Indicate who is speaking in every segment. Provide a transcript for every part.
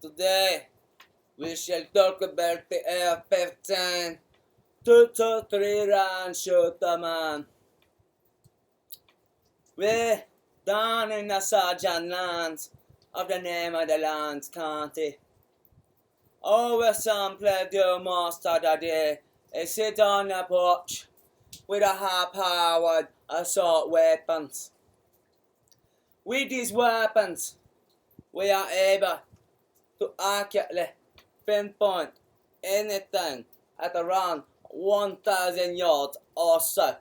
Speaker 1: Today we shall talk about the AR-15 2-3 round shooter, man. We're down in the Sergeant lands of the name of the lands county. Over some played your master that day. They sit on the porch with a high-powered assault weapons. With these weapons, we are able to accurately pinpoint anything at around 1,000 yards or so.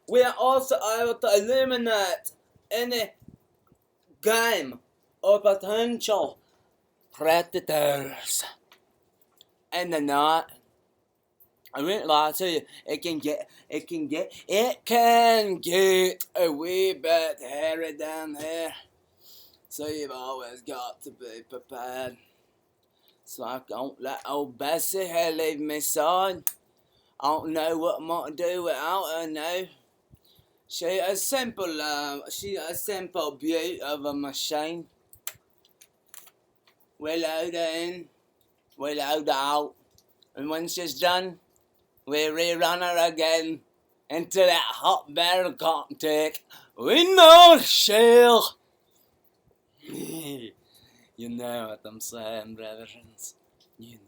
Speaker 1: We are also able to eliminate any game or potential predators in the night. I won't lie to you, it can get a wee bit hairy down here. So you've always got to be prepared. So I don't let old Bessie here leave me side. I don't know what I'm gonna do without her now. She's a simple beauty of a machine. We load her in, we load her out, and when she's done, we rerun her again until that hot barrel can't take one more shell. You know what I'm saying, brethren. You know.